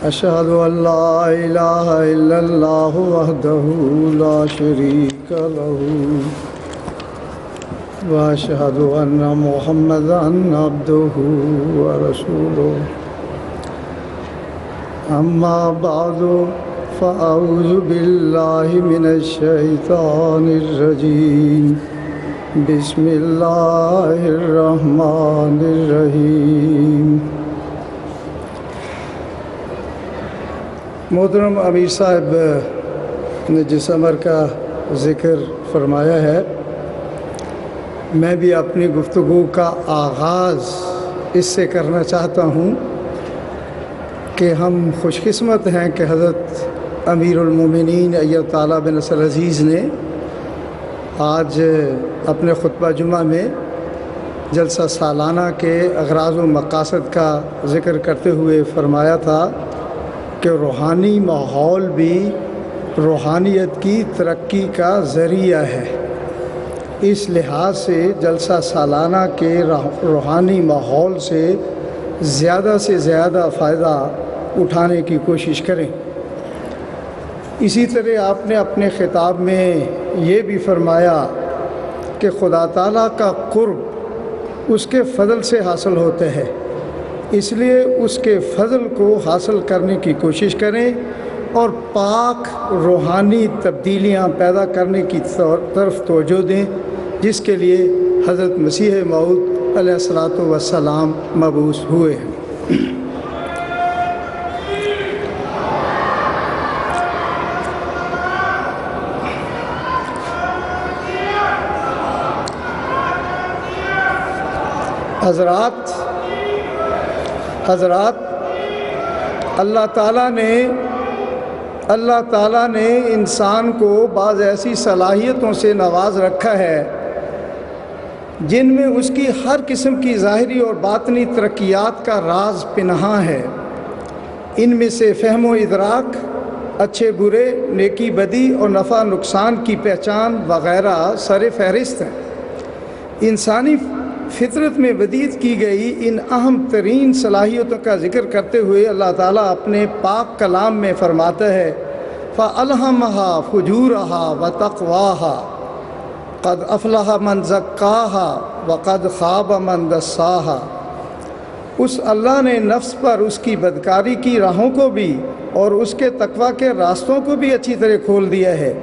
أشهد أن لا إله إلا الله وحده لا شريك له وأشهد أن محمدًا عبده ورسوله أما بعد فأعوذ بالله من الشيطان الرجيم بسم الله الرحمن الرحيم۔ محترم امیر صاحب نے جس امر کا ذکر فرمایا ہے، میں بھی اپنی گفتگو کا آغاز اس سے کرنا چاہتا ہوں کہ ہم خوش قسمت ہیں کہ حضرت امیر المومنین ایت تعالیٰ بن نصر عزیز نے آج اپنے خطبہ جمعہ میں جلسہ سالانہ کے اغراض و مقاصد کا ذکر کرتے ہوئے فرمایا تھا کہ روحانی ماحول بھی روحانیت کی ترقی کا ذریعہ ہے۔ اس لحاظ سے جلسہ سالانہ کے روحانی ماحول سے زیادہ فائدہ اٹھانے کی کوشش کریں۔ اسی طرح آپ نے اپنے خطاب میں یہ بھی فرمایا کہ خدا تعالیٰ کا قرب اس کے فضل سے حاصل ہوتا ہے، اس لیے اس کے فضل کو حاصل کرنے کی کوشش کریں اور پاک روحانی تبدیلیاں پیدا کرنے کی طرف توجہ دیں، جس کے لیے حضرت مسیح موعود علیہ الصلاۃ والسلام مبعوث ہوئے ہیں۔ حضرات اللہ تعالیٰ نے انسان کو بعض ایسی صلاحیتوں سے نواز رکھا ہے جن میں اس کی ہر قسم کی ظاہری اور باطنی ترقیات کا راز پنہاں ہے۔ ان میں سے فہم و ادراک، اچھے برے، نیکی بدی اور نفع نقصان کی پہچان وغیرہ سر فہرست ہیں۔ انسانی فطرت میں ودیع کی گئی ان اہم ترین صلاحیتوں کا ذکر کرتے ہوئے اللہ تعالیٰ اپنے پاک کلام میں فرماتا ہے فَأَلْهَمَهَا فُجُورَهَا وَتَقْوَاهَا قَدْ أَفْلَحَ مَنْ زَكَّاهَا وَقَدْ خَابَ مَنْ دَسَّاهَا۔ اس اللہ نے نفس پر اس کی بدکاری کی راہوں کو بھی اور اس کے تقویٰ کے راستوں کو بھی اچھی طرح کھول دیا ہے۔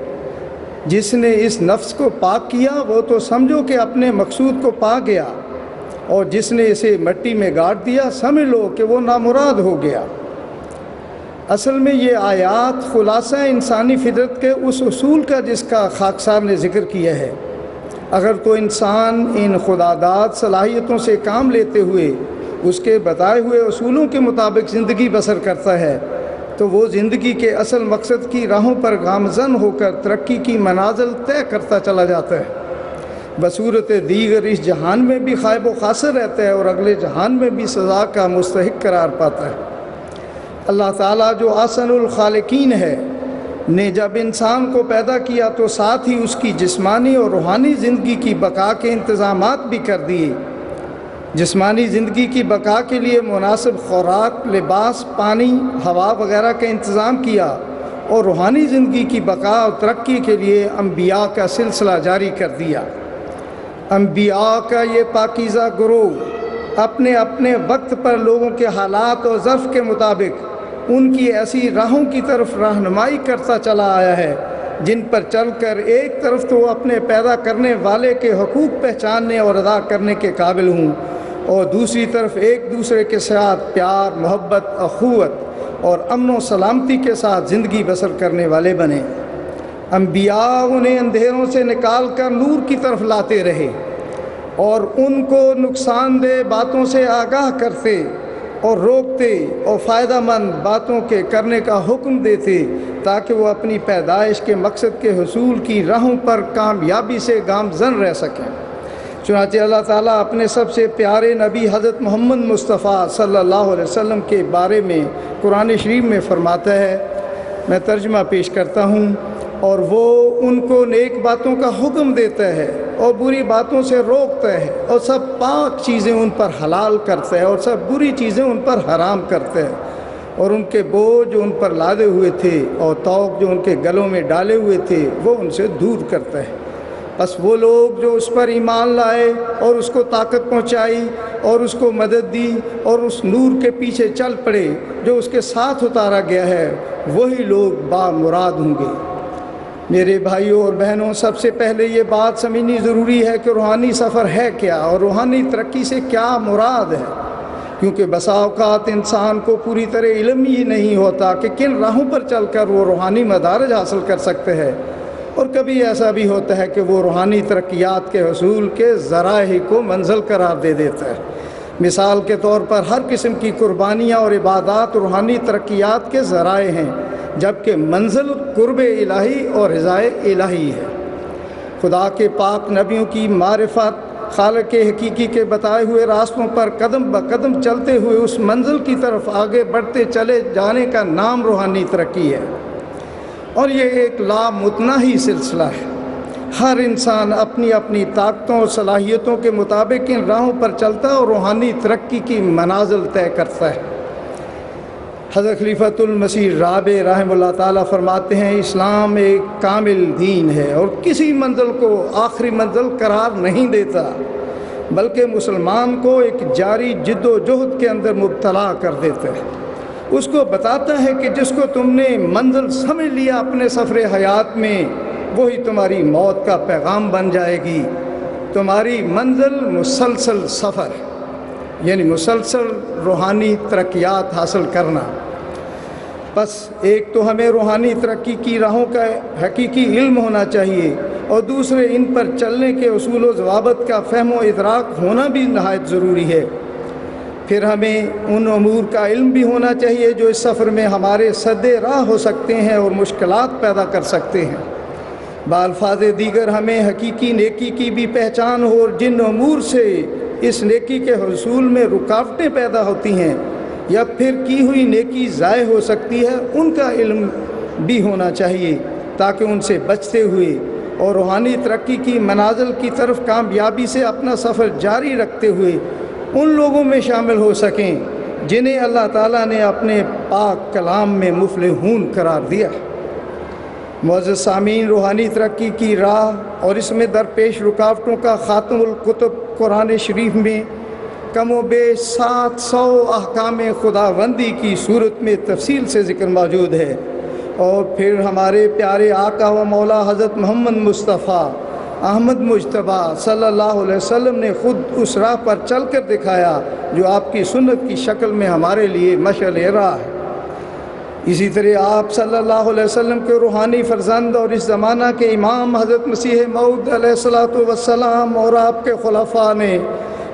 جس نے اس نفس کو پاک کیا وہ تو سمجھو کہ اپنے مقصود کو پا گیا، اور جس نے اسے مٹی میں گاڑ دیا سمجھ لو کہ وہ نامراد ہو گیا۔ اصل میں یہ آیات خلاصہ انسانی فطرت کے اس اصول کا جس کا خاکسار نے ذکر کیا ہے۔ اگر تو انسان ان خداداد صلاحیتوں سے کام لیتے ہوئے اس کے بتائے ہوئے اصولوں کے مطابق زندگی بسر کرتا ہے تو وہ زندگی کے اصل مقصد کی راہوں پر گامزن ہو کر ترقی کی منازل طے کرتا چلا جاتا ہے۔ بصورت دیگر اس جہان میں بھی خائب و خاسر رہتا ہے اور اگلے جہان میں بھی سزا کا مستحق قرار پاتا ہے۔ اللہ تعالیٰ جو احسن الخالقین ہے نے جب انسان کو پیدا کیا تو ساتھ ہی اس کی جسمانی اور روحانی زندگی کی بقا کے انتظامات بھی کر دیے۔ جسمانی زندگی کی بقا کے لیے مناسب خوراک، لباس، پانی، ہوا وغیرہ کا انتظام کیا، اور روحانی زندگی کی بقا اور ترقی کے لیے انبیاء کا سلسلہ جاری کر دیا۔ انبیاء کا یہ پاکیزہ گروہ اپنے اپنے وقت پر لوگوں کے حالات اور ظرف کے مطابق ان کی ایسی راہوں کی طرف رہنمائی کرتا چلا آیا ہے جن پر چل کر ایک طرف تو وہ اپنے پیدا کرنے والے کے حقوق پہچاننے اور ادا کرنے کے قابل ہوں، اور دوسری طرف ایک دوسرے کے ساتھ پیار، محبت، اخوت اور امن و سلامتی کے ساتھ زندگی بسر کرنے والے بنے۔ انبیاء انہیں اندھیروں سے نکال کر نور کی طرف لاتے رہے اور ان کو نقصان دہ باتوں سے آگاہ کرتے اور روکتے اور فائدہ مند باتوں کے کرنے کا حکم دیتے تاکہ وہ اپنی پیدائش کے مقصد کے حصول کی راہوں پر کامیابی سے گامزن رہ سکیں۔ چنانچہ اللہ تعالیٰ اپنے سب سے پیارے نبی حضرت محمد مصطفیٰ صلی اللہ علیہ وسلم کے بارے میں قرآن شریف میں فرماتا ہے، میں ترجمہ پیش کرتا ہوں، اور وہ ان کو نیک باتوں کا حکم دیتا ہے اور بری باتوں سے روکتا ہے، اور سب پاک چیزیں ان پر حلال کرتا ہے اور سب بری چیزیں ان پر حرام کرتا ہے، اور ان کے بوجھ جو ان پر لادے ہوئے تھے اور طوق جو ان کے گلوں میں ڈالے ہوئے تھے وہ ان سے دور کرتا ہے۔ بس وہ لوگ جو اس پر ایمان لائے اور اس کو طاقت پہنچائی اور اس کو مدد دی اور اس نور کے پیچھے چل پڑے جو اس کے ساتھ اتارا گیا ہے، وہی لوگ بامراد ہوں گے۔ میرے بھائیوں اور بہنوں، سب سے پہلے یہ بات سمجھنی ضروری ہے کہ روحانی سفر ہے کیا اور روحانی ترقی سے کیا مراد ہے، کیونکہ بسا اوقات انسان کو پوری طرح علم ہی نہیں ہوتا کہ کن راہوں پر چل کر وہ روحانی مدارج حاصل کر سکتے ہیں، اور کبھی ایسا بھی ہوتا ہے کہ وہ روحانی ترقیات کے حصول کے ذرائع کو منزل قرار دے دیتا ہے۔ مثال کے طور پر ہر قسم کی قربانیاں اور عبادات روحانی ترقیات کے ذرائع ہیں، جبکہ منزل قرب الہی اور رضائے الہی ہے۔ خدا کے پاک نبیوں کی معرفت، خالق حقیقی کے بتائے ہوئے راستوں پر قدم بقدم چلتے ہوئے اس منزل کی طرف آگے بڑھتے چلے جانے کا نام روحانی ترقی ہے، اور یہ ایک لامتناہی سلسلہ ہے۔ ہر انسان اپنی اپنی طاقتوں اور صلاحیتوں کے مطابق ان راہوں پر چلتا ہے اور روحانی ترقی کی منازل طے کرتا ہے۔ حضرت خلیفۃ المسیح رابع رحمہ اللہ تعالیٰ فرماتے ہیں، اسلام ایک کامل دین ہے اور کسی منزل کو آخری منزل قرار نہیں دیتا، بلکہ مسلمان کو ایک جاری جد و جہد کے اندر مبتلا کر دیتا ہے۔ اس کو بتاتا ہے کہ جس کو تم نے منزل سمجھ لیا اپنے سفر حیات میں، وہی تمہاری موت کا پیغام بن جائے گی۔ تمہاری منزل مسلسل سفر، یعنی مسلسل روحانی ترقیات حاصل کرنا۔ بس ایک تو ہمیں روحانی ترقی کی راہوں کا حقیقی علم ہونا چاہیے، اور دوسرے ان پر چلنے کے اصول و ضوابط کا فہم و ادراک ہونا بھی نہایت ضروری ہے۔ پھر ہمیں ان امور کا علم بھی ہونا چاہیے جو اس سفر میں ہمارے سد راہ ہو سکتے ہیں اور مشکلات پیدا کر سکتے ہیں۔ بالفاظ دیگر ہمیں حقیقی نیکی کی بھی پہچان ہو، اور جن امور سے اس نیکی کے حصول میں رکاوٹیں پیدا ہوتی ہیں یا پھر کی ہوئی نیکی ضائع ہو سکتی ہے، ان کا علم بھی ہونا چاہیے، تاکہ ان سے بچتے ہوئے اور روحانی ترقی کی منازل کی طرف کامیابی سے اپنا سفر جاری رکھتے ہوئے ان لوگوں میں شامل ہو سکیں جنہیں اللہ تعالیٰ نے اپنے پاک کلام میں مفلحون قرار دیا۔ معزز سامعین، روحانی ترقی کی راہ اور اس میں درپیش رکاوٹوں کا خاتم الکتب قرآن شریف میں کم و بیش 700 احکام خداوندی کی صورت میں تفصیل سے ذکر موجود ہے، اور پھر ہمارے پیارے آقا و مولا حضرت محمد مصطفیٰ احمد مجتبیٰ صلی اللہ علیہ وسلم نے خود اس راہ پر چل کر دکھایا جو آپ کی سنت کی شکل میں ہمارے لیے مشعل راہ ہے۔ اسی طرح آپ صلی اللہ علیہ وسلم کے روحانی فرزند اور اس زمانہ کے امام حضرت مسیح موعود علیہ الصلوۃ والسلام اور آپ کے خلفاء نے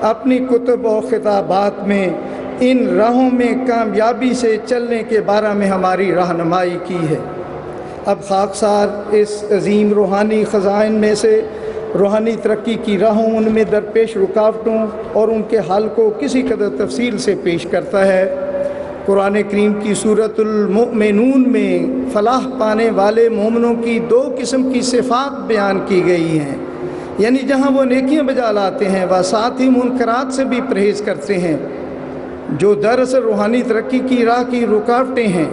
اپنی کتب و خطابات میں ان راہوں میں کامیابی سے چلنے کے بارے میں ہماری رہنمائی کی ہے۔ اب خاکسار اس عظیم روحانی خزائن میں سے روحانی ترقی کی راہوں، ان میں درپیش رکاوٹوں اور ان کے حل کو کسی قدر تفصیل سے پیش کرتا ہے۔ قرآن کریم کی سورۃ المؤمنون میں فلاح پانے والے مومنوں کی 2 قسم کی صفات بیان کی گئی ہیں، یعنی جہاں وہ نیکیاں بجا لاتے ہیں وہ ساتھ ہی منکرات سے بھی پرہیز کرتے ہیں، جو دراصل روحانی ترقی کی راہ کی رکاوٹیں ہیں۔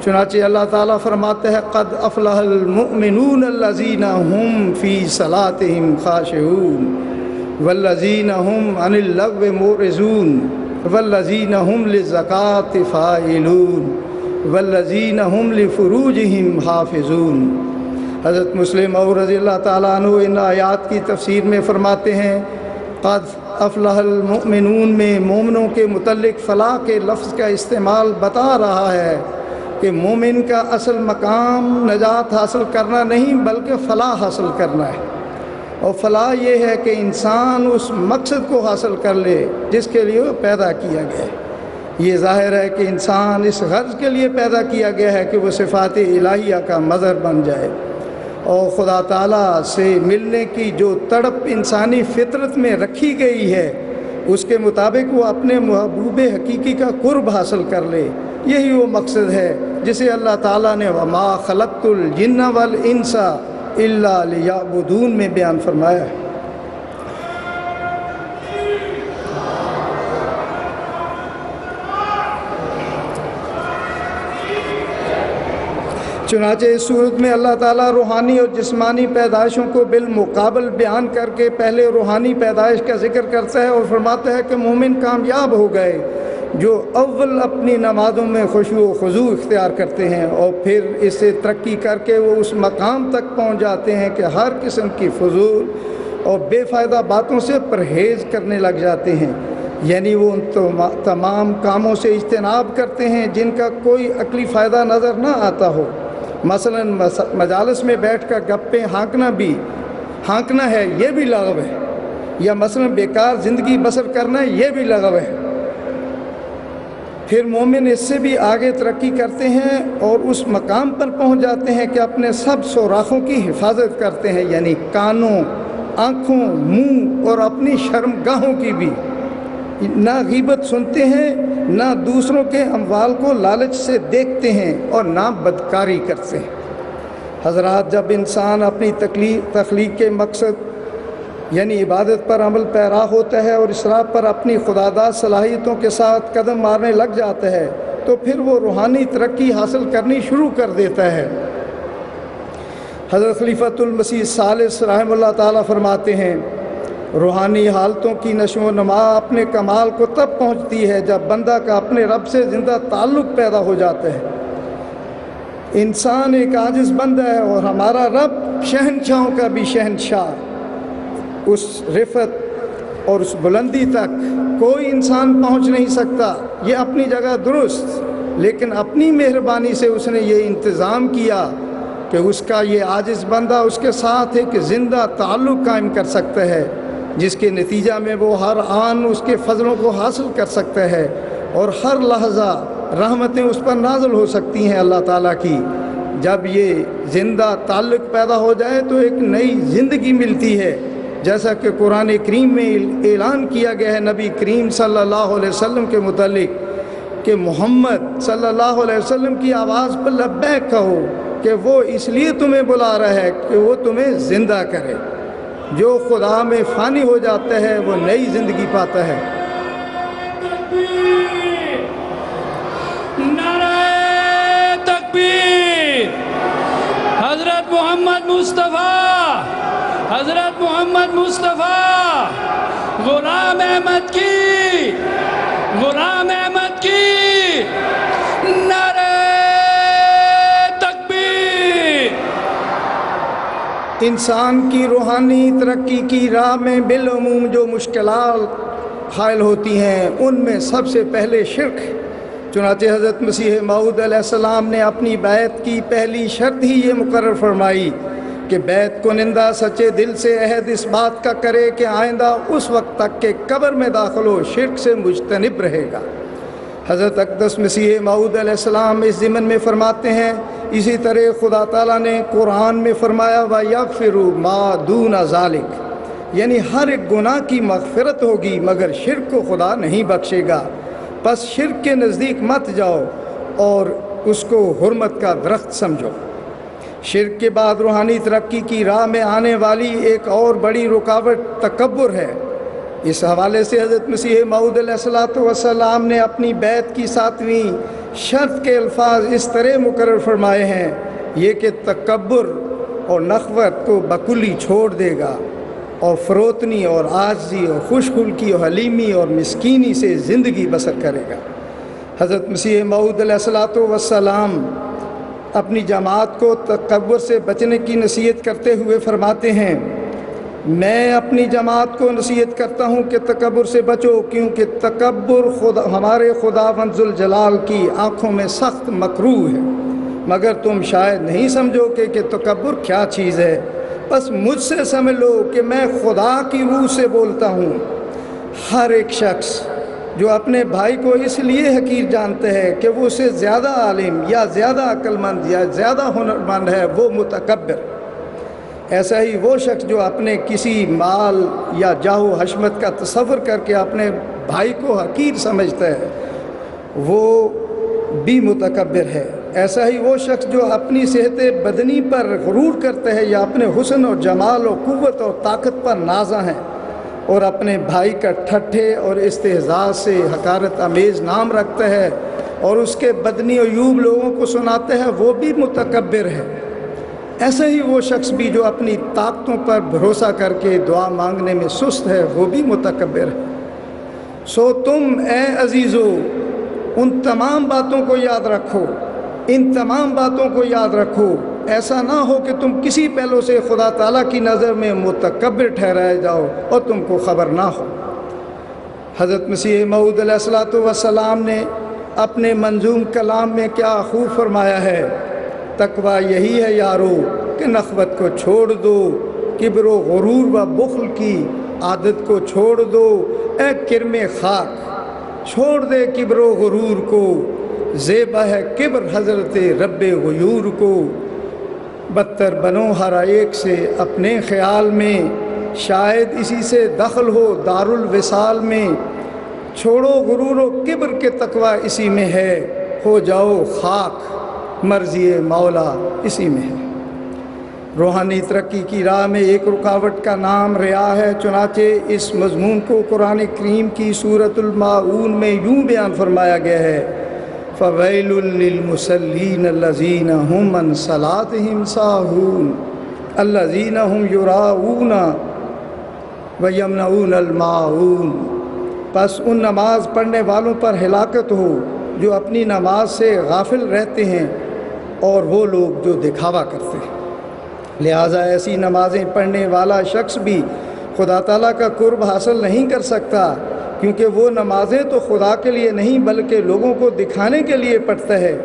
چنانچہ اللہ تعالیٰ فرماتا ہے، قد افلح المؤمنون الذین هم فی صلاتهم خاشعون والذین هم عن اللغو معرضون والذین هم للزکاة فاعلون والذین هم لفروجهم حافظون۔ حضرت مسلم اور رضی اللہ تعالیٰ عنہ ان آیات کی تفسیر میں فرماتے ہیں، قد افلح المؤمنون میں مومنوں کے متعلق فلاح کے لفظ کا استعمال بتا رہا ہے کہ مومن کا اصل مقام نجات حاصل کرنا نہیں بلکہ فلاح حاصل کرنا ہے، اور فلاح یہ ہے کہ انسان اس مقصد کو حاصل کر لے جس کے لیے وہ پیدا کیا گیا ہے۔ یہ ظاہر ہے کہ انسان اس غرض کے لیے پیدا کیا گیا ہے کہ وہ صفات الہیہ کا مظہر بن جائے، اور خدا تعالیٰ سے ملنے کی جو تڑپ انسانی فطرت میں رکھی گئی ہے اس کے مطابق وہ اپنے محبوب حقیقی کا قرب حاصل کر لے۔ یہی وہ مقصد ہے جسے اللہ تعالیٰ نے وما خلقت الجن والانس الا لیعبدون میں بیان فرمایا ہے۔ چنانچہ اس صورت میں اللہ تعالیٰ روحانی اور جسمانی پیدائشوں کو بالمقابل بیان کر کے پہلے روحانی پیدائش کا ذکر کرتا ہے اور فرماتا ہے کہ مومن کامیاب ہو گئے جو اول اپنی نمازوں میں خشوع و خضوع اختیار کرتے ہیں اور پھر اس سے ترقی کر کے وہ اس مقام تک پہنچ جاتے ہیں کہ ہر قسم کی فضول اور بے فائدہ باتوں سے پرہیز کرنے لگ جاتے ہیں، یعنی وہ ان تمام کاموں سے اجتناب کرتے ہیں جن کا کوئی عقلی فائدہ نظر نہ آتا ہو۔ مثلا مجالس میں بیٹھ کر گپیں ہانکنا ہے، یہ بھی لغو ہے، یا مثلا بیکار زندگی بسر کرنا ہے، یہ بھی لغو ہے۔ پھر مومن اس سے بھی آگے ترقی کرتے ہیں اور اس مقام پر پہنچ جاتے ہیں کہ اپنے سب سوراخوں کی حفاظت کرتے ہیں، یعنی کانوں، آنکھوں، منہ اور اپنی شرمگاہوں کی بھی۔ نہ غیبت سنتے ہیں، نہ دوسروں کے اموال کو لالچ سے دیکھتے ہیں اور نہ بدکاری کرتے ہیں۔ حضرات، جب انسان اپنی تخلیق کے مقصد یعنی عبادت پر عمل پیرا ہوتا ہے اور اسراف پر اپنی خداداد صلاحیتوں کے ساتھ قدم مارنے لگ جاتا ہے تو پھر وہ روحانی ترقی حاصل کرنی شروع کر دیتا ہے۔ حضرت خلیفۃ المسیح ثالث رحمہ اللہ تعالیٰ فرماتے ہیں، روحانی حالتوں کی نشو و نما اپنے کمال کو تب پہنچتی ہے جب بندہ کا اپنے رب سے زندہ تعلق پیدا ہو جاتا ہے۔ انسان ایک عاجز بندہ ہے اور ہمارا رب شہنشاہوں کا بھی شہنشاہ، اس رفعت اور اس بلندی تک کوئی انسان پہنچ نہیں سکتا۔ یہ اپنی جگہ درست، لیکن اپنی مہربانی سے اس نے یہ انتظام کیا کہ اس کا یہ عاجز بندہ اس کے ساتھ ایک زندہ تعلق قائم کر سکتا ہے، جس کے نتیجہ میں وہ ہر آن اس کے فضلوں کو حاصل کر سکتا ہے اور ہر لحظہ رحمتیں اس پر نازل ہو سکتی ہیں اللہ تعالیٰ کی۔ جب یہ زندہ تعلق پیدا ہو جائے تو ایک نئی زندگی ملتی ہے، جیسا کہ قرآن کریم میں اعلان کیا گیا ہے نبی کریم صلی اللہ علیہ وسلم کے متعلق کہ محمد صلی اللہ علیہ وسلم کی آواز پر لبیک کہو کہ وہ اس لیے تمہیں بلا رہا ہے کہ وہ تمہیں زندہ کرے۔ جو خدا میں فانی ہو جاتا ہے وہ نئی زندگی پاتا ہے۔ نعرہ تکبیر! حضرت محمد مصطفیٰ، حضرت محمد مصطفیٰ، غلام احمد کی، غلام احمد کی، نعرہ تکبیر! انسان کی روحانی ترقی کی راہ میں بالعموم جو مشکلات حائل ہوتی ہیں ان میں سب سے پہلے شرک۔ چنانچہ حضرت مسیح موعود علیہ السلام نے اپنی بیعت کی پہلی شرط ہی یہ مقرر فرمائی کہ بیعت کنندہ سچے دل سے عہد اس بات کا کرے کہ آئندہ اس وقت تک کہ قبر میں داخل ہو شرک سے مجتنب رہے گا۔ حضرت اقدس مسیح موعود علیہ السلام اس ضمن میں فرماتے ہیں، اسی طرح خدا تعالیٰ نے قرآن میں فرمایا وَيَغْفِرُ مَا دُونَ ذَلِكَ، یعنی ہر ایک گناہ کی مغفرت ہوگی مگر شرک کو خدا نہیں بخشے گا۔ پس شرک کے نزدیک مت جاؤ اور اس کو حرمت کا درخت سمجھو۔ شرک کے بعد روحانی ترقی کی راہ میں آنے والی ایک اور بڑی رکاوٹ تکبر ہے۔ اس حوالے سے حضرت مسیح موعود علیہ السلام نے اپنی بیعت کی 7ویں شرط کے الفاظ اس طرح مقرر فرمائے ہیں، یہ کہ تکبر اور نخوت کو بکلی چھوڑ دے گا اور فروتنی اور عاجزی اور خوش خلقی اور حلیمی اور مسکینی سے زندگی بسر کرے گا۔ حضرت مسیح موعود علیہ السلام اپنی جماعت کو تکبر سے بچنے کی نصیحت کرتے ہوئے فرماتے ہیں، میں اپنی جماعت کو نصیحت کرتا ہوں کہ تکبر سے بچو، کیونکہ تکبر ہمارے خداوند ذوالجلال کی آنکھوں میں سخت مکروہ ہے، مگر تم شاید نہیں سمجھو کہ تکبر کیا چیز ہے۔ بس مجھ سے سمجھ لو کہ میں خدا کی روح سے بولتا ہوں۔ ہر ایک شخص جو اپنے بھائی کو اس لیے حقیر جانتا ہے کہ وہ اسے زیادہ عالم یا زیادہ عقل مند یا زیادہ ہنرمند ہے، وہ متکبر۔ ایسا ہی وہ شخص جو اپنے کسی مال یا جاہ و حشمت کا تصور کر کے اپنے بھائی کو حقیر سمجھتا ہے، وہ بھی متکبر ہے۔ ایسا ہی وہ شخص جو اپنی صحت بدنی پر غرور کرتا ہے یا اپنے حسن اور جمال و قوت اور طاقت پر نازاں ہے اور اپنے بھائی کا ٹھٹھے اور استہزاء سے حقارت آمیز نام رکھتا ہے، اور اس کے بدنی عیوب لوگوں کو سناتے ہیں وہ بھی متکبر ہے۔ ایسے ہی وہ شخص بھی جو اپنی طاقتوں پر بھروسہ کر کے دعا مانگنے میں سست ہے وہ بھی متکبر ہے۔ سو تم اے عزیزو ان تمام باتوں کو یاد رکھو، ان تمام باتوں کو یاد رکھو، ایسا نہ ہو کہ تم کسی پہلو سے خدا تعالیٰ کی نظر میں متکبر ٹھہرائے جاؤ اور تم کو خبر نہ ہو۔ حضرت مسیح موعود علیہ الصلوۃ والسلام نے اپنے منظوم کلام میں کیا خوب فرمایا ہے، تقویٰ یہی ہے یارو کہ نخوت کو چھوڑ دو، کبر و غرور و بخل کی عادت کو چھوڑ دو، اے کرم خاک چھوڑ دے کبر و غرور کو، زیبا ہے کبر حضرت رب غیور کو، بدتر بنو ہر ایک سے اپنے خیال میں، شاید اسی سے دخل ہو دار الوصال میں، چھوڑو غرور و کبر کے تقویٰ اسی میں ہے، ہو جاؤ خاک مرضی مولا اسی میں ہے۔ روحانی ترقی کی راہ میں ایک رکاوٹ کا نام ریا ہے، چنانچہ اس مضمون کو قرآن کریم کی سورۃ الماعون میں یوں بیان فرمایا گیا ہے، فَوَيْلٌ لِّلْمُصَلِّينَ الَّذِينَ هُمْ عَنْ صَلَاتِهِمْ سَاهُونَ الَّذِينَ هُمْ يُرَاءُونَ وَيَمْنَعُونَ الْمَاعُونَ۔ پس ان نماز پڑھنے والوں پر ہلاکت ہو جو اپنی نماز سے غافل رہتے ہیں اور وہ لوگ جو دکھاوا کرتے ہیں۔ لہٰذا ایسی نمازیں پڑھنے والا شخص بھی خدا تعالیٰ کا قرب حاصل نہیں کر سکتا، کیونکہ وہ نمازیں تو خدا کے لیے نہیں بلکہ لوگوں کو دکھانے کے لیے پڑھتا ہے۔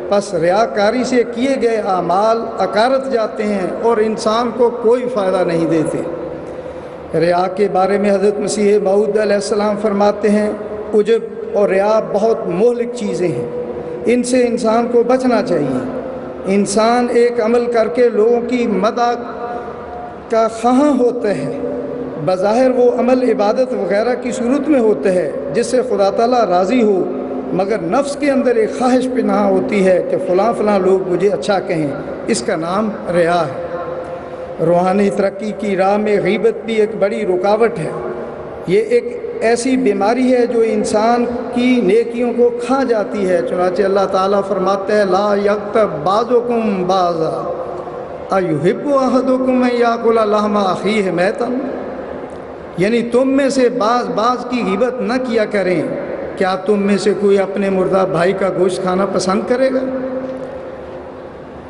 پس ریاکاری سے کیے گئے اعمال عکارت جاتے ہیں اور انسان کو کوئی فائدہ نہیں دیتے۔ ریا کے بارے میں حضرت مسیح موعود علیہ السلام فرماتے ہیں، عجب اور ریا بہت مہلک چیزیں ہیں، ان سے انسان کو بچنا چاہیے۔ انسان ایک عمل کر کے لوگوں کی مدح کا خواہاں ہوتا ہے، بظاہر وہ عمل عبادت وغیرہ کی صورت میں ہوتا ہے جس سے خدا تعالیٰ راضی ہو، مگر نفس کے اندر ایک خواہش پنہاں ہوتی ہے کہ فلاں فلاں لوگ مجھے اچھا کہیں، اس کا نام ریا ہے۔ روحانی ترقی کی راہ میں غیبت بھی ایک بڑی رکاوٹ ہے۔ یہ ایک ایسی بیماری ہے جو انسان کی نیکیوں کو کھا جاتی ہے، چنانچہ اللہ تعالیٰ فرماتے ہیں، لا یغتب بعضکم بعضا ایحب احدکم ان یاکل لحم اخیہ میتا، یعنی تم میں سے بعض کی غیبت نہ کیا کریں، کیا تم میں سے کوئی اپنے مردہ بھائی کا گوشت کھانا پسند کرے گا؟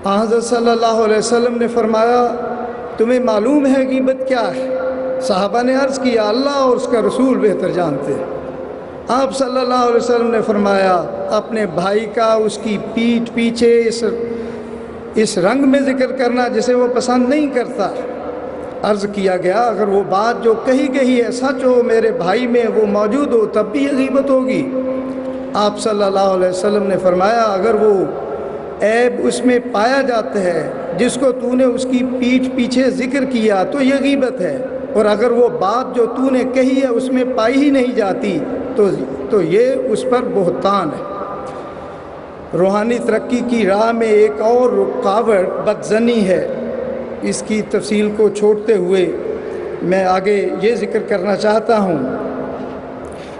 حضرت صلی اللہ علیہ وسلم نے فرمایا، تمہیں معلوم ہے غیبت کیا ہے؟ صحابہ نے عرض کیا، اللہ اور اس کا رسول بہتر جانتے ہیں۔ آپ صلی اللہ علیہ وسلم نے فرمایا، اپنے بھائی کا اس کی پیٹھ پیچھے اس رنگ میں ذکر کرنا جسے وہ پسند نہیں کرتا۔ عرض کیا گیا، اگر وہ بات جو کہی گئی ہے سچ ہو، میرے بھائی میں وہ موجود ہو، تب بھی یہ غیبت ہوگی۔ آپ صلی اللہ علیہ وسلم نے فرمایا، اگر وہ عیب اس میں پایا جاتا ہے جس کو تو نے اس کی پیٹھ پیچھے ذکر کیا تو یہ غیبت ہے، اور اگر وہ بات جو تو نے کہی ہے اس میں پائی ہی نہیں جاتی تو یہ اس پر بہتان ہے۔ روحانی ترقی کی راہ میں ایک اور رکاوٹ بدظنی ہے۔ اس کی تفصیل کو چھوڑتے ہوئے میں آگے یہ ذکر کرنا چاہتا ہوں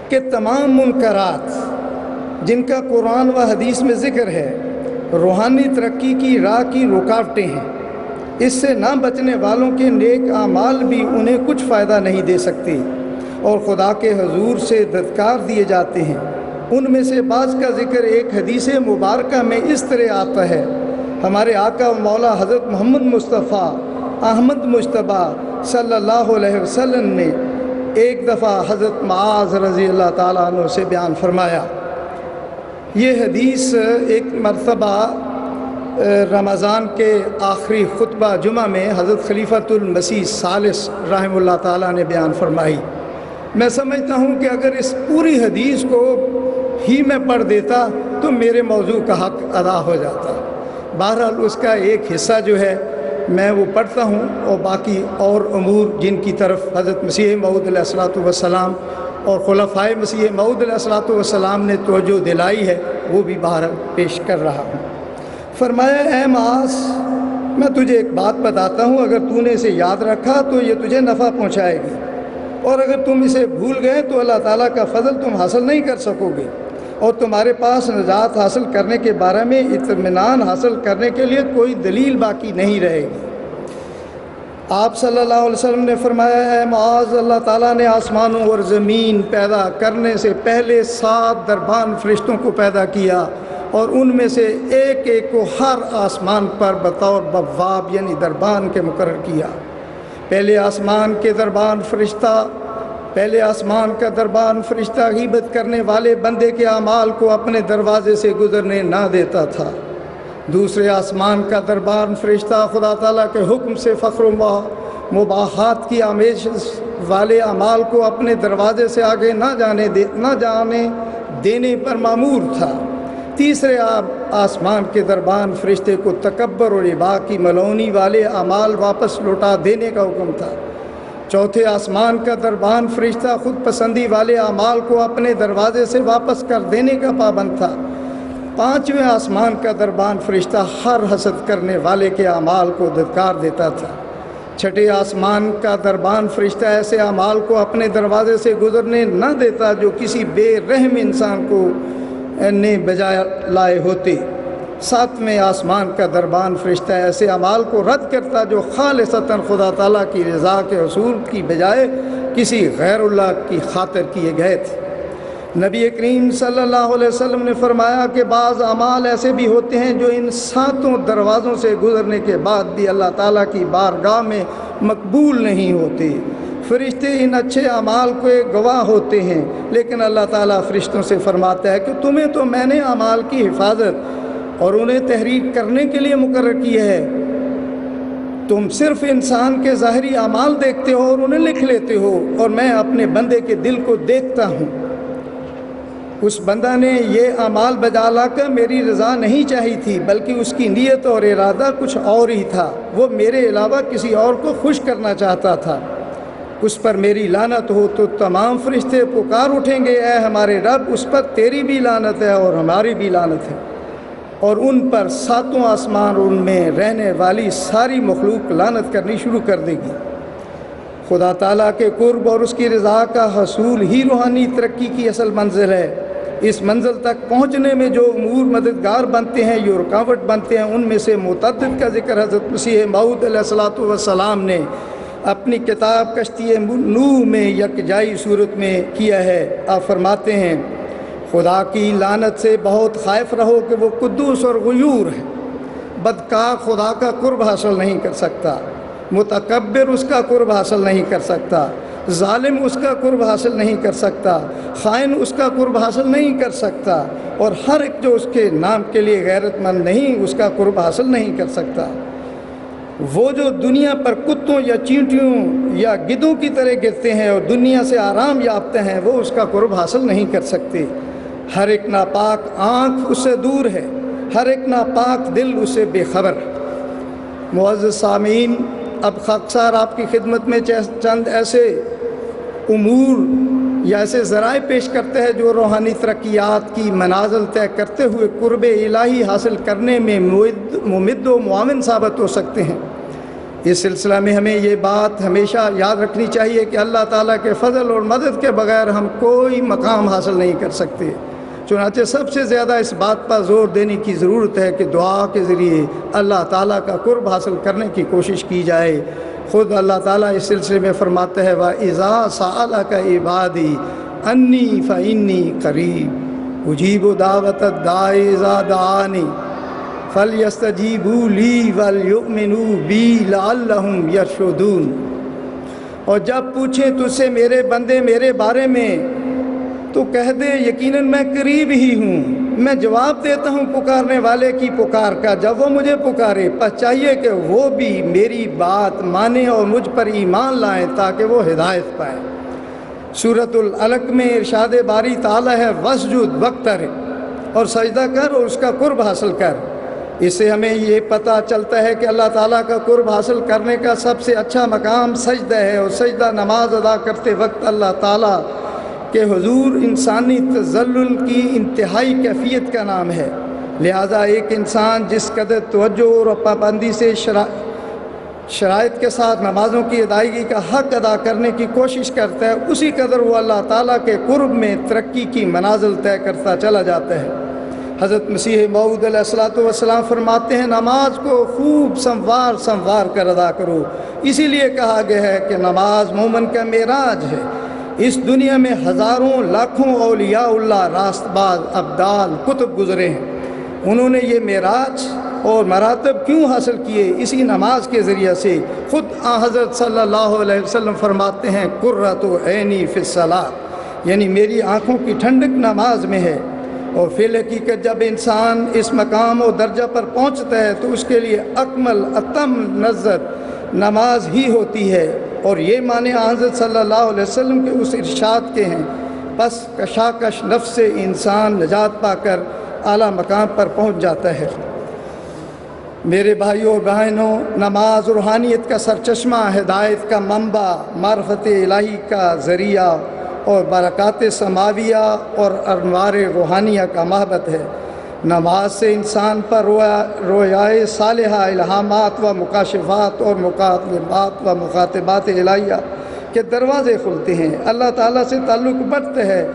کہ تمام منکرات جن کا قرآن و حدیث میں ذکر ہے روحانی ترقی کی راہ کی رکاوٹیں ہیں۔ اس سے نہ بچنے والوں کے نیک اعمال بھی انہیں کچھ فائدہ نہیں دے سکتے اور خدا کے حضور سے دھتکار دیے جاتے ہیں۔ ان میں سے بعض کا ذکر ایک حدیث مبارکہ میں اس طرح آتا ہے، ہمارے آقا و مولا حضرت محمد مصطفیٰ احمد مجتبیٰ صلی اللہ علیہ وسلم نے ایک دفعہ حضرت معاذ رضی اللہ تعالیٰ عنہ سے بیان فرمایا۔ یہ حدیث ایک مرتبہ رمضان کے آخری خطبہ جمعہ میں حضرت خلیفۃ المسیح ثالث رحمہ اللہ تعالیٰ نے بیان فرمائی۔ میں سمجھتا ہوں کہ اگر اس پوری حدیث کو ہی میں پڑھ دیتا تو میرے موضوع کا حق ادا ہو جاتا۔ بہرحال اس کا ایک حصہ جو ہے میں وہ پڑھتا ہوں، اور باقی اور امور جن کی طرف حضرت مسیح موعود علیہ الصلوۃ والسلام اور خلفائے مسیح موعود علیہ الصلوۃ والسلام نے توجہ دلائی ہے وہ بھی بہرحال پیش کر رہا ہوں۔ فرمایا، اے معاذ، میں تجھے ایک بات بتاتا ہوں، اگر تو نے اسے یاد رکھا تو یہ تجھے نفع پہنچائے گی، اور اگر تم اسے بھول گئے تو اللہ تعالیٰ کا فضل تم حاصل نہیں کر سکو گے۔ اور تمہارے پاس نجات حاصل کرنے کے بارے میں اطمینان حاصل کرنے کے لیے کوئی دلیل باقی نہیں رہے گی۔ آپ صلی اللہ علیہ وسلم نے فرمایا ہے معاذ، اللہ تعالیٰ نے آسمانوں اور زمین پیدا کرنے سے پہلے 7 دربان فرشتوں کو پیدا کیا، اور ان میں سے ایک ایک کو ہر آسمان پر بطور بواب یعنی دربان کے مقرر کیا۔ پہلے آسمان کا دربان فرشتہ غیبت کرنے والے بندے کے اعمال کو اپنے دروازے سے گزرنے نہ دیتا تھا۔ دوسرے آسمان کا دربان فرشتہ خدا تعالیٰ کے حکم سے فخر و مباحات کی آمیز والے اعمال کو اپنے دروازے سے آگے نہ جانے دینے پر مامور تھا۔ تیسرے آسمان کے دربان فرشتے کو تکبر اور اباء کی ملونی والے اعمال واپس لوٹا دینے کا حکم تھا۔ چوتھے آسمان کا دربان فرشتہ خود پسندی والے اعمال کو اپنے دروازے سے واپس کر دینے کا پابند تھا۔ پانچویں آسمان کا دربان فرشتہ ہر حسد کرنے والے کے اعمال کو دھتکار دیتا تھا۔ چھٹے آسمان کا دربان فرشتہ ایسے اعمال کو اپنے دروازے سے گزرنے نہ دیتا جو کسی بے رحم انسان کو نے بجائے لائے ہوتے۔ ساتویں آسمان کا دربان فرشتہ ایسے اعمال کو رد کرتا جو خالصتاً خدا تعالیٰ کی رضا کے حصول کی بجائے کسی غیر اللہ کی خاطر کیے گئے تھے۔ نبی کریم صلی اللہ علیہ وسلم نے فرمایا کہ بعض اعمال ایسے بھی ہوتے ہیں جو ان 7 دروازوں سے گزرنے کے بعد بھی اللہ تعالیٰ کی بارگاہ میں مقبول نہیں ہوتے۔ فرشتے ان اچھے اعمال کو گواہ ہوتے ہیں، لیکن اللہ تعالیٰ فرشتوں سے فرماتا ہے کہ تمہیں تو میں نے اعمال کی حفاظت اور انہیں تحریر کرنے کے لیے مقرر کیا ہے، تم صرف انسان کے ظاہری اعمال دیکھتے ہو اور انہیں لکھ لیتے ہو، اور میں اپنے بندے کے دل کو دیکھتا ہوں۔ اس بندہ نے یہ اعمال بجا لا کر میری رضا نہیں چاہی تھی، بلکہ اس کی نیت اور ارادہ کچھ اور ہی تھا، وہ میرے علاوہ کسی اور کو خوش کرنا چاہتا تھا۔ اس پر میری لعنت ہو تو تمام فرشتے پکار اٹھیں گے، اے ہمارے رب، اس پر تیری بھی لعنت ہے اور ہماری بھی لعنت ہے، اور ان پر 7 آسمان اور ان میں رہنے والی ساری مخلوق لعنت کرنی شروع کر دے گی۔ خدا تعالیٰ کے قرب اور اس کی رضا کا حصول ہی روحانی ترقی کی اصل منزل ہے۔ اس منزل تک پہنچنے میں جو امور مددگار بنتے ہیں، جو رکاوٹ بنتے ہیں، ان میں سے متعدد کا ذکر حضرت مسیح موعود علیہ الصلوۃ والسلام نے اپنی کتاب کشتی نوح میں یکجائی صورت میں کیا ہے۔ آپ فرماتے ہیں خدا کی لعنت سے بہت خائف رہو کہ وہ قدوس اور غیور ہے۔ بدکار خدا کا قرب حاصل نہیں کر سکتا، متکبر اس کا قرب حاصل نہیں کر سکتا، ظالم اس کا قرب حاصل نہیں کر سکتا، خائن اس کا قرب حاصل نہیں کر سکتا، اور ہر ایک جو اس کے نام کے لیے غیرت مند نہیں اس کا قرب حاصل نہیں کر سکتا۔ وہ جو دنیا پر کتوں یا چینٹیوں یا گدھوں کی طرح گرتے ہیں اور دنیا سے آرام یافتہ ہیں، وہ اس کا قرب حاصل نہیں کر سکتے۔ ہر ایک ناپاک آنکھ اس سے دور ہے، ہر ایک ناپاک دل اس سے بے خبر۔ معزز سامعین، اب خاکسار آپ کی خدمت میں چند ایسے امور یا ایسے ذرائع پیش کرتے ہیں جو روحانی ترقیات کی منازل طے کرتے ہوئے قرب الہی حاصل کرنے میں ممد و معاون ثابت ہو سکتے ہیں۔ اس سلسلہ میں ہمیں یہ بات ہمیشہ یاد رکھنی چاہیے کہ اللہ تعالیٰ کے فضل اور مدد کے بغیر ہم کوئی مقام حاصل نہیں کر سکتے۔ چنانچہ سب سے زیادہ اس بات پر زور دینے کی ضرورت ہے کہ دعا کے ذریعے اللہ تعالیٰ کا قرب حاصل کرنے کی کوشش کی جائے۔ خود اللہ تعالیٰ اس سلسلے میں فرماتا ہے وَإِذَا سَأَلَكَ عِبَادِي أَنِّي فَإِنِّي قَرِيبٌ أُجِيبُ دَعْوَةَ الدَّاعِ إِذَا دَعَانِ فَلْيَسْتَجِيبُوا لِي وَلْيُؤْمِنُوا بِي لَعَلَّهُمْ يَرْشُدُونَ۔ اور جب پوچھیں تجھ سے میرے بندے میرے بارے میں تو کہہ دے یقیناً میں قریب ہی ہوں، میں جواب دیتا ہوں پکارنے والے کی پکار کا جب وہ مجھے پکارے، پس چاہیے کہ وہ بھی میری بات مانیں اور مجھ پر ایمان لائیں تاکہ وہ ہدایت پائے۔ سورۃ العلق میں ارشاد باری تعالیٰ ہے وَاسْجُدْ وَاقْتَرِب، اور سجدہ کر اور اس کا قرب حاصل کر۔ اس سے ہمیں یہ پتہ چلتا ہے کہ اللہ تعالیٰ کا قرب حاصل کرنے کا سب سے اچھا مقام سجدہ ہے، اور سجدہ نماز ادا کرتے وقت اللہ تعالیٰ کہ حضور انسانی تذلل کی انتہائی کیفیت کا نام ہے۔ لہٰذا ایک انسان جس قدر توجہ اور پابندی سے شرائط کے ساتھ نمازوں کی ادائیگی کا حق ادا کرنے کی کوشش کرتا ہے، اسی قدر وہ اللہ تعالیٰ کے قرب میں ترقی کی منازل طے کرتا چلا جاتا ہے۔ حضرت مسیح موعود علیہ الصلوۃ والسلام فرماتے ہیں نماز کو خوب سنوار کر ادا کرو، اسی لیے کہا گیا ہے کہ نماز مومن کا معراج ہے۔ اس دنیا میں ہزاروں لاکھوں اولیاء اللہ، راست باز، ابدال، کتب گزرے ہیں، انہوں نے یہ معراج اور مراتب کیوں حاصل کیے؟ اسی نماز کے ذریعے سے۔ خود حضرت صلی اللہ علیہ وسلم فرماتے ہیں قرۃ عینی فی الصلاۃ، یعنی میری آنکھوں کی ٹھنڈک نماز میں ہے۔ اور فی الحقیقت جب انسان اس مقام و درجہ پر پہنچتا ہے تو اس کے لیے اکمل اتم لذت نماز ہی ہوتی ہے، اور یہ معنی حضرت صلی اللہ علیہ وسلم کے اس ارشاد کے ہیں، بس کشاکش نفس سے انسان نجات پا کر اعلیٰ مقام پر پہنچ جاتا ہے۔ میرے بھائیوں اور بہنوں، نماز روحانیت کا سرچشمہ، ہدایت کا منبع، معرفت الہی کا ذریعہ اور برکات سماویہ اور انوار روحانیہ کا محبت ہے۔ نماز سے انسان پر رویائے صالحہ، الہامات و مکاشفات اور مکالمات و مخاطبات الہیہ کے دروازے کھلتے ہیں، اللہ تعالیٰ سے تعلق بڑھتا ہے،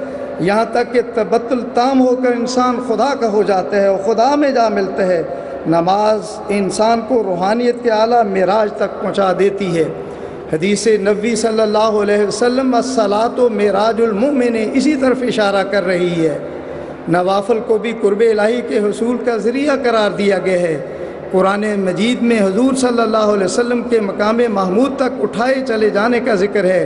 یہاں تک کہ تبتل تام ہو کر انسان خدا کا ہو جاتا ہے اور خدا میں جا ملتا ہے۔ نماز انسان کو روحانیت کے اعلیٰ معراج تک پہنچا دیتی ہے۔ حدیث نبوی صلی اللہ علیہ وسلم الصلاۃ معراج المؤمن اسی طرف اشارہ کر رہی ہے۔ نوافل کو بھی قرب الہی کے حصول کا ذریعہ قرار دیا گیا ہے۔ قرآن مجید میں حضور صلی اللہ علیہ وسلم کے مقام محمود تک اٹھائے چلے جانے کا ذکر ہے،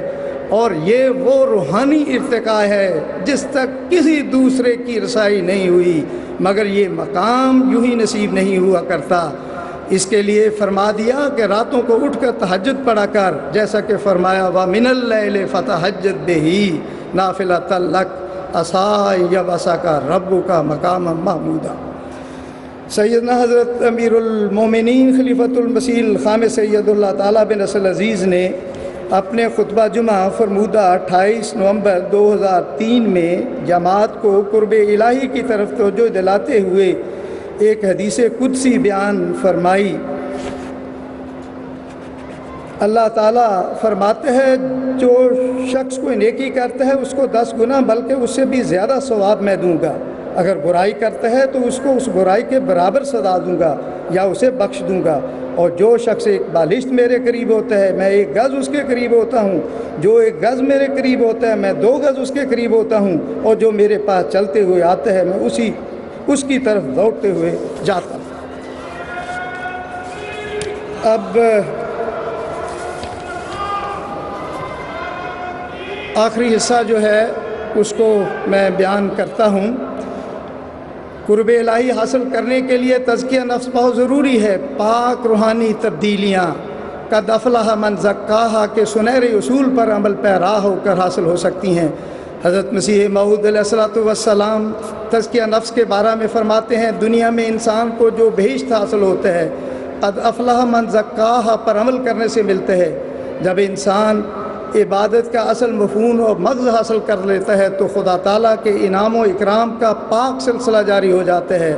اور یہ وہ روحانی ارتقاء ہے جس تک کسی دوسرے کی رسائی نہیں ہوئی، مگر یہ مقام یوں ہی نصیب نہیں ہوا کرتا۔ اس کے لیے فرما دیا کہ راتوں کو اٹھ کر تہجد پڑھا کر، جیسا کہ فرمایا وَمِنَ اللَّيْلِ فَتَہَجَّدْ بِهِ نَافِلَةً لَكَ عَسَىٰ يَبْعَثَكَ رَبُّكَ مَقَامًا مَحْمُودًا۔ سیدنا حضرت امیر المومنین خلیفۃ المسیح الخامس سید اللہ تعالیٰ بن نصر العزیز نے اپنے خطبہ جمعہ فرمودہ 28 نومبر 2003 میں جماعت کو قرب الہی کی طرف توجہ دلاتے ہوئے ایک حدیث قدسی بیان فرمائی۔ اللہ تعالیٰ فرماتے ہیں جو شخص کوئی نیکی کرتا ہے اس کو 10 گنا بلکہ اس سے بھی زیادہ ثواب میں دوں گا، اگر برائی کرتا ہے تو اس کو اس برائی کے برابر سزا دوں گا یا اسے بخش دوں گا۔ اور جو شخص ایک بالشت میرے قریب ہوتا ہے میں 1 گز اس کے قریب ہوتا ہوں، جو 1 گز میرے قریب ہوتا ہے میں 2 گز اس کے قریب ہوتا ہوں، اور جو میرے پاس چلتے ہوئے آتا ہے میں اس کی طرف دوڑتے ہوئے جاتا ہوں۔ اب آخری حصہ جو ہے اس کو میں بیان کرتا ہوں۔ قرب الہی حاصل کرنے کے لیے تزکیہ نفس بہت ضروری ہے۔ پاک روحانی تبدیلیاں قد افلح من زکاہا کے سنہرے اصول پر عمل پیرا ہو کر حاصل ہو سکتی ہیں۔ حضرت مسیح موعود علیہ الصلوۃ والسلام تزکیہ نفس کے بارے میں فرماتے ہیں دنیا میں انسان کو جو بہشت حاصل ہوتا ہے قد افلح من زکاہا پر عمل کرنے سے ملتا ہے۔ جب انسان عبادت کا اصل مفہوم اور مغز حاصل کر لیتا ہے تو خدا تعالیٰ کے انعام و اکرام کا پاک سلسلہ جاری ہو جاتا ہے،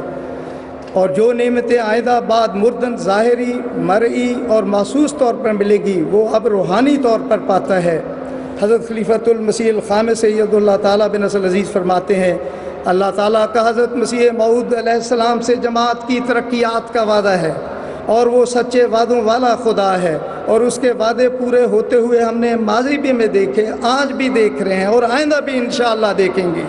اور جو نعمتیں آئندہ بعد مردن ظاہری، مرئی اور محسوس طور پر ملے گی وہ اب روحانی طور پر پاتا ہے۔ حضرت خلیفۃ المسیح الخامس سید اللہ تعالیٰ بن نصر العزیز فرماتے ہیں اللہ تعالیٰ کا حضرت مسیح موعود علیہ السلام سے جماعت کی ترقیات کا وعدہ ہے، اور وہ سچے وعدوں والا خدا ہے، اور اس کے وعدے پورے ہوتے ہوئے ہم نے ماضی بھی میں دیکھے، آج بھی دیکھ رہے ہیں اور آئندہ بھی انشاءاللہ دیکھیں گے۔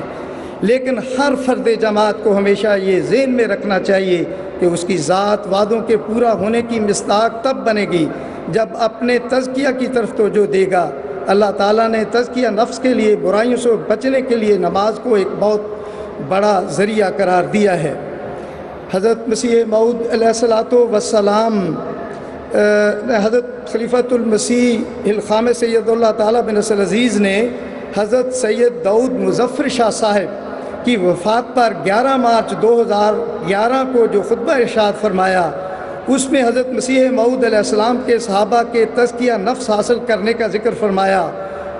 لیکن ہر فرد جماعت کو ہمیشہ یہ ذہن میں رکھنا چاہیے کہ اس کی ذات وعدوں کے پورا ہونے کی مصداق تب بنے گی جب اپنے تزکیہ کی طرف توجہ دے گا۔ اللہ تعالیٰ نے تزکیہ نفس کے لیے، برائیوں سے بچنے کے لیے نماز کو ایک بہت بڑا ذریعہ قرار دیا ہے۔ حضرت مسیح موعود علیہ الصلوۃ والسلام حضرت خلیفۃ المسیح الخامس سید اللہ تعالیٰ بن نصر العزیز نے حضرت سید داؤد مظفر شاہ صاحب کی وفات پر 11 مارچ 2011 کو جو خطبہ ارشاد فرمایا اس میں حضرت مسیح موعود علیہ السلام کے صحابہ کے تزکیہ نفس حاصل کرنے کا ذکر فرمایا،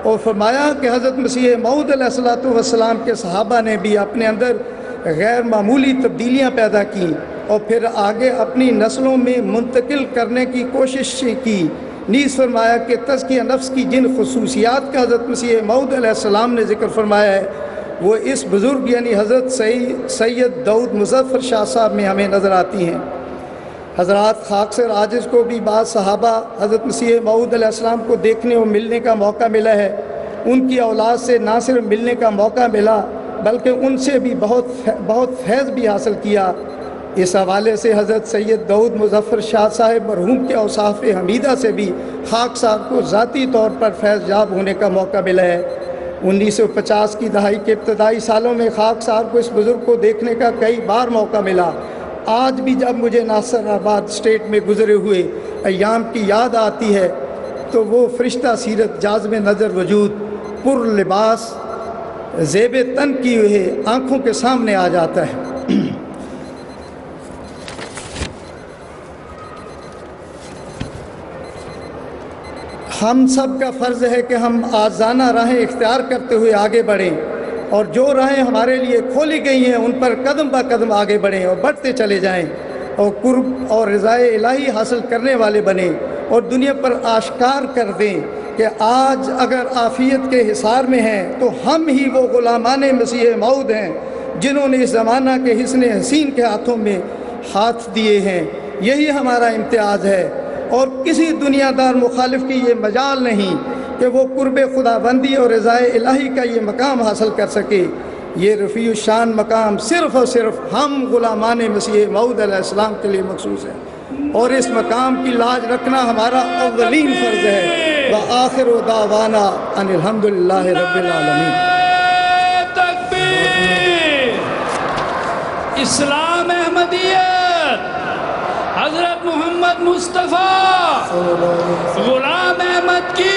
اور فرمایا کہ حضرت مسیح موعود علیہ الصلوۃ والسلام کے صحابہ نے بھی اپنے اندر غیر معمولی تبدیلیاں پیدا کیں، اور پھر آگے اپنی نسلوں میں منتقل کرنے کی کوشش کی۔ نیز فرمایا کہ تزکیہ نفس کی جن خصوصیات کا حضرت مسیح موعود علیہ السلام نے ذکر فرمایا ہے وہ اس بزرگ یعنی حضرت سید داؤد مظفر شاہ صاحب میں ہمیں نظر آتی ہیں۔ حضرات خاکسر عاجز کو بھی بعض صحابہ حضرت مسیح موعود علیہ السلام کو دیکھنے اور ملنے کا موقع ملا ہے۔ ان کی اولاد سے نہ صرف ملنے کا موقع ملا بلکہ ان سے بھی بہت فیض بھی حاصل کیا۔ اس حوالے سے حضرت سید داؤد مظفر شاہ صاحب مرحوم کے اوصاف حمیدہ سے بھی خاک صاحب کو ذاتی طور پر فیض یاب ہونے کا موقع ملا ہے۔ 1950 کی دہائی کے ابتدائی سالوں میں خاک صاحب کو اس بزرگ کو دیکھنے کا کئی بار موقع ملا۔ آج بھی جب مجھے ناصر آباد اسٹیٹ میں گزرے ہوئے ایام کی یاد آتی ہے تو وہ فرشتہ سیرت جازم نظر وجود پر لباس زیب تن کی ہوئے آنکھوں کے سامنے آ جاتا ہے۔ ہم سب کا فرض ہے کہ ہم آزادانہ راہیں اختیار کرتے ہوئے آگے بڑھیں اور جو راہیں ہمارے لیے کھولی گئی ہیں ان پر قدم با قدم آگے بڑھیں اور بڑھتے چلے جائیں اور قرب اور رضائے الہی حاصل کرنے والے بنیں اور دنیا پر آشکار کر دیں کہ آج اگر عافیت کے حصار میں ہیں تو ہم ہی وہ غلامان مسیح موعود ہیں جنہوں نے اس زمانہ کے حسن حسین کے ہاتھوں میں ہاتھ دیے ہیں۔ یہی ہمارا امتیاز ہے اور کسی دنیا دار مخالف کی یہ مجال نہیں کہ وہ قرب خدا بندی اور رضائے الہی کا یہ مقام حاصل کر سکے۔ یہ رفیع الشان مقام صرف اور صرف ہم غلامان مسیح موعود علیہ السلام کے لیے مخصوص ہے اور اس مقام کی لاج رکھنا ہمارا اولین فرض ہے۔ وآخر دعوانا ان الحمدللہ رب العالمین۔ تکبیر! اسلام احمدیت حضرت محمد مصطفیٰ غلام احمد کی